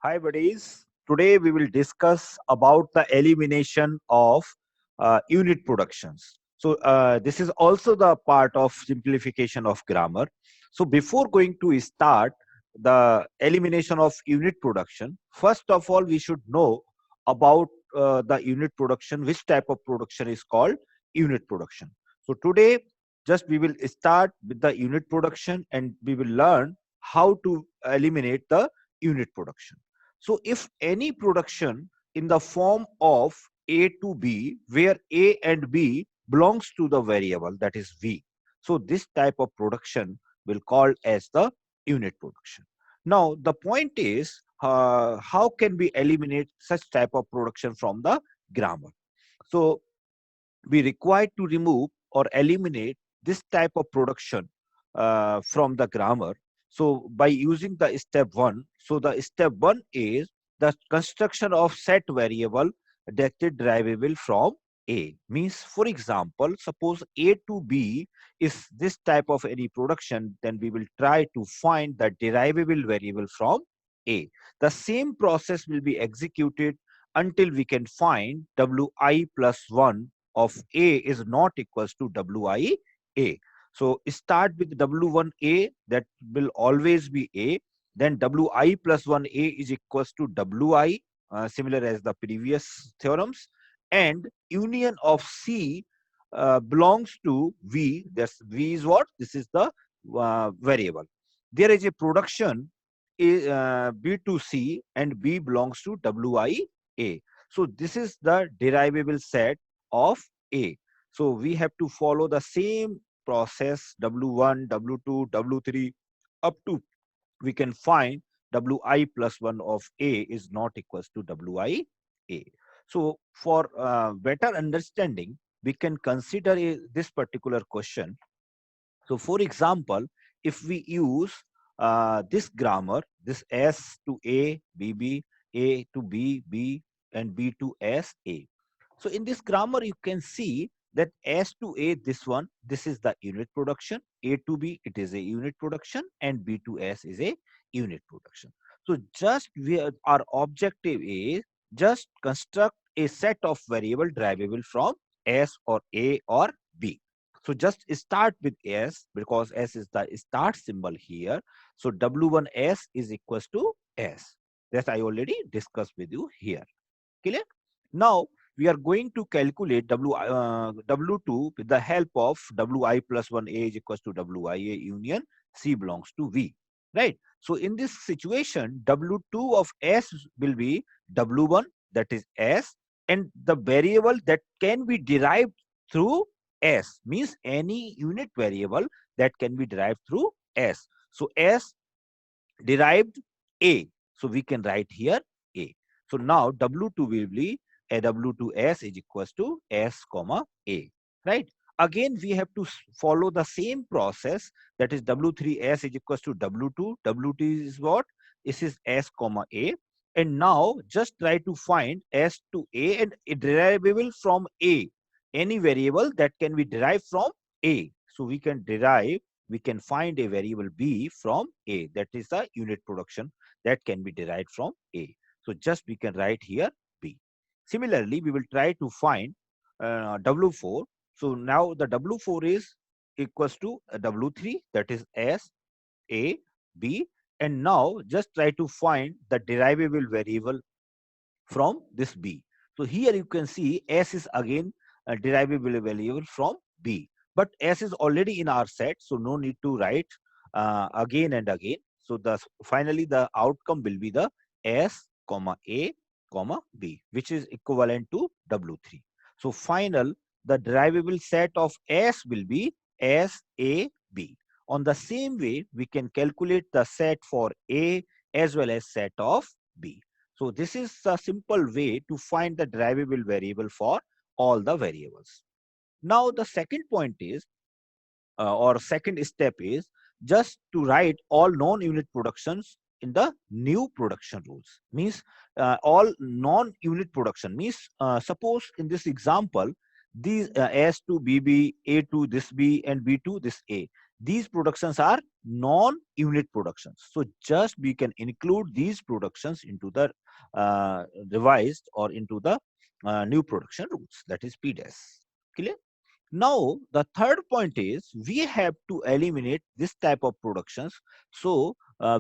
Hi buddies. Today we will discuss about the elimination of unit productions. This is also the part of simplification of grammar. So before going to start the elimination of unit production, first of all we should know about the unit production, which type of production is called unit production. So today just we will start with the unit production and we will learn how to eliminate the unit production. So if any production in the form of A to B, where A and B belongs to the variable that is V. So this type of production will called as the unit production. Now the point is how can we eliminate such type of production from the grammar? So we require to remove or eliminate this type of production from the grammar. So by using the step one, so the step one is the construction of set variable that is derivable from A. Means, for example, suppose A to B is this type of any production, then we will try to find the derivable variable from A. The same process will be executed until we can find Wi plus 1 of A is not equals to Wi A. So start with W1A, that will always be A. Then Wi plus 1A is equals to Wi, similar as the previous theorems. And union of C belongs to V. That's V is what? This is the variable. There is a production B to C and B belongs to Wi A. So this is the derivable set of A. So we have to follow the same process W1, W2, W3 up to we can find Wi plus 1 of A is not equals to Wi A. So for better understanding, we can consider this particular question. So for example, if we use this grammar, this S to A, A to B, B, and B to S, A. So in this grammar, you can see that S to A, this is the unit production. A to B, it is a unit production, and B to S is a unit production. So just our objective is just construct a set of variable derivable from S or A or B. So just start with S because S is the start symbol here. So W1S is equals to S. That I already discussed with you here. Clear? Now we are going to calculate W2 with the help of Wi plus 1A is equals to Wi A union C belongs to V. Right? So in this situation, W2 of S will be W1, that is S, and the variable that can be derived through S means any unit variable that can be derived through S. So S derived A. So we can write here A. So now W2 will be a W2S is equals to S comma A. Right? Again, we have to follow the same process, that is W3S is equals to W2. W2 is what? This is S comma A. And now just try to find S to A and a derivable from A. Any variable that can be derived from A. So we can find a variable B from A. That is the unit production that can be derived from A. So just we can write here B. Similarly, we will try to find W4. So now the W4 is equals to W3, that is S, A, B. And now just try to find the derivable variable from this B. So here you can see S is again a derivable variable from B. But S is already in our set, so no need to write again and again. So finally the outcome will be the S comma A comma B, which is equivalent to W3. So the derivable set of S will be S A B. On the same way, we can calculate the set for A as well as set of B. So this is a simple way to find the derivable variable for all the variables. Now the second point is, or second step is just to write all non-unit productions in the new production rules. Means all non-unit production means suppose in this example these S to BB, A to this B, and B to this A. these productions are non-unit productions. So just we can include these productions into the revised or into the new production rules, that is PDES. Clear? Now, the third point is we have to eliminate this type of productions. So,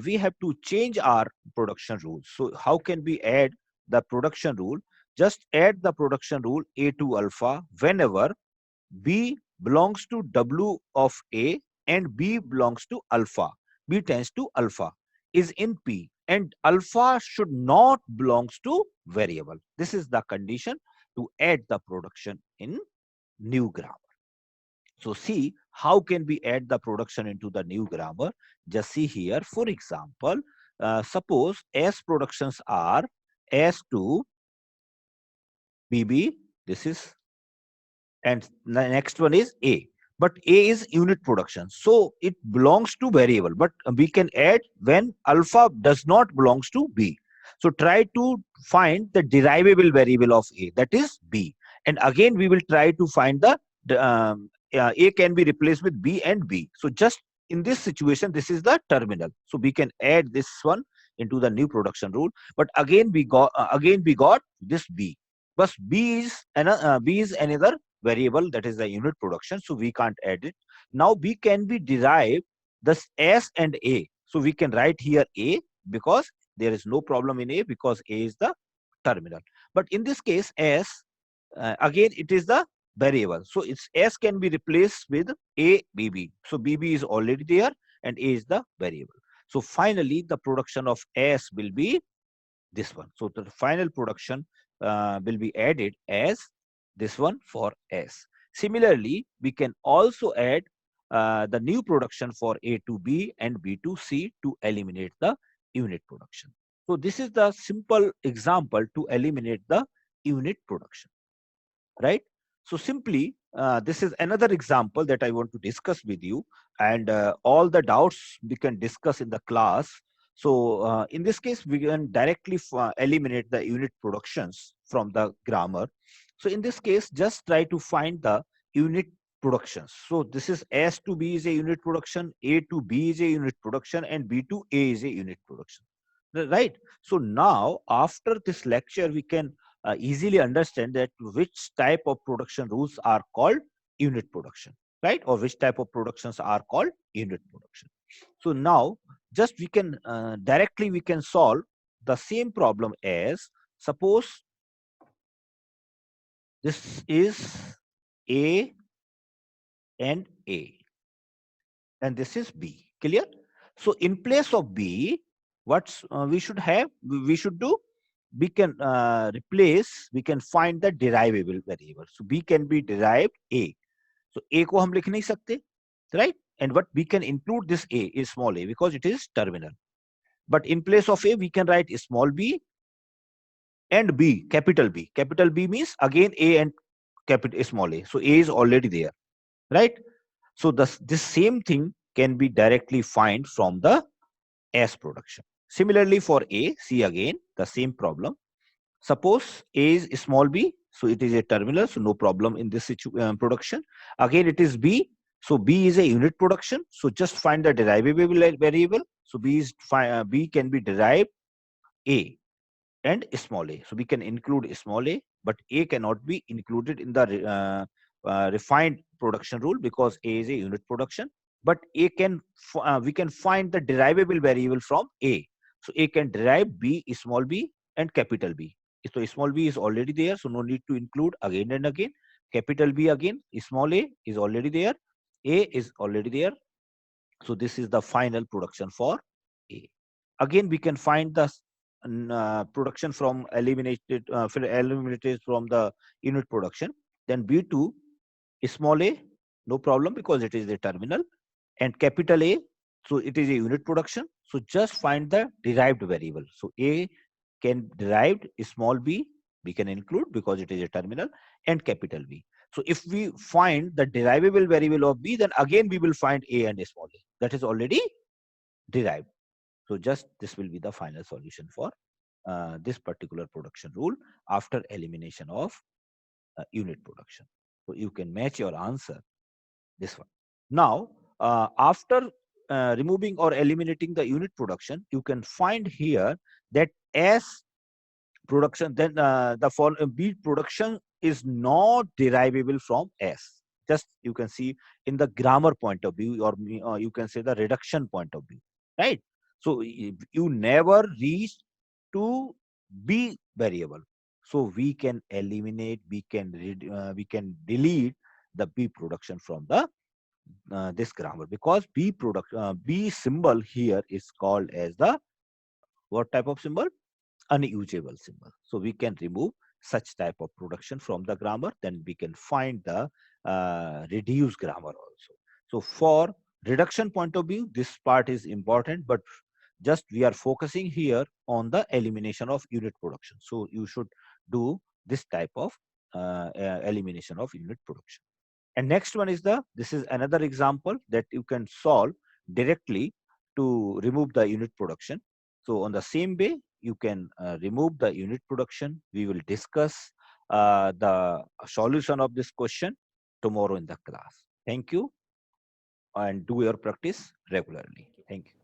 we have to change our production rules. So, how can we add the production rule? Just add the production rule A to alpha whenever B belongs to W of A and B belongs to alpha. B tends to alpha is in P and alpha should not belongs to variable. This is the condition to add the production in new grammar. So see, how can we add the production into the new grammar? Just see here, for example, suppose S productions are S to BB, this is, and the next one is A. But A is unit production, so it belongs to variable, but we can add when alpha does not belongs to B. So try to find the derivable variable of A, that is B. And again, we will try to find A can be replaced with B and B. So just in this situation, this is the terminal. So we can add this one into the new production rule. But again, we got this B. But B is another variable, that is the unit production, so we can't add it. Now B can be derived this S and A, so we can write here A because there is no problem in A because A is the terminal. But in this case S, again it is the variable, so its S can be replaced with A BB. So BB is already there and A is the variable. So finally the production of S will be this one. So the final production will be added as this one for S. Similarly, we can also add the new production for A to B and B to C to eliminate the unit production. So this is the simple example to eliminate the unit production, right? So simply, this is another example that I want to discuss with you, and all the doubts we can discuss in the class. So in this case, we can directly eliminate the unit productions from the grammar. So in this case, just try to find the unit productions. So this is S to B is a unit production, A to B is a unit production, and B to A is a unit production, right? So now after this lecture, we can easily understand that which type of production rules are called unit production, right? Or which type of productions are called unit production. So now just we can directly we can solve the same problem as, suppose this is A and A and this is B. Clear? So in place of B, what's we should have, we should do, we can replace, we can find the derivable variable. So B can be derived A. So A को हम लिख नहीं सकते, right? And what we can include this A is small a because it is terminal. But in place of A, we can write small b and B, capital B. Capital B means again A and capital small a. So A is already there, right? So this same thing can be directly find from the S production. Similarly for A, see again the same problem. Suppose A is small b, so it is a terminal, so no problem in this production. Again, it is B, so B is a unit production. So just find the derivable variable. So B can be derived A and small a. So we can include small a, but A cannot be included in the refined production rule because A is a unit production. But A can we can find the derivable variable from A. So A can derive B, small b, and capital B. So small b is already there, so no need to include again and again. Capital B again, small a is already there, A is already there. So this is the final production for A. Again, we can find the production from eliminated from the unit production. Then B2 small a, no problem because it is a terminal, and capital A, so it is a unit production. So just find the derived variable. So A can derived small b, we can include because it is a terminal, and capital B. So if we find the derivable variable of B, then again we will find A and small a. That is already derived. So just this will be the final solution for this particular production rule after elimination of unit production. So you can match your answer this one. Now After removing or eliminating the unit production, you can find here that S production, then the for B production is not derivable from S. Just you can see in the grammar point of view, or you can say the reduction point of view, right? So you never reach to B variable. So we can eliminate, we can delete the B production from the this grammar, because B symbol here is called as the what type of symbol? Unusable symbol. So we can remove such type of production from the grammar. Then we can find the reduced grammar also. So for reduction point of view, this part is important, but just we are focusing here on the elimination of unit production. So you should do this type of elimination of unit production. And next one is this is another example that you can solve directly to remove the unit production. So on the same way, you can remove the unit production. We will discuss the solution of this question tomorrow in the class. Thank you, and do your practice regularly. Thank you.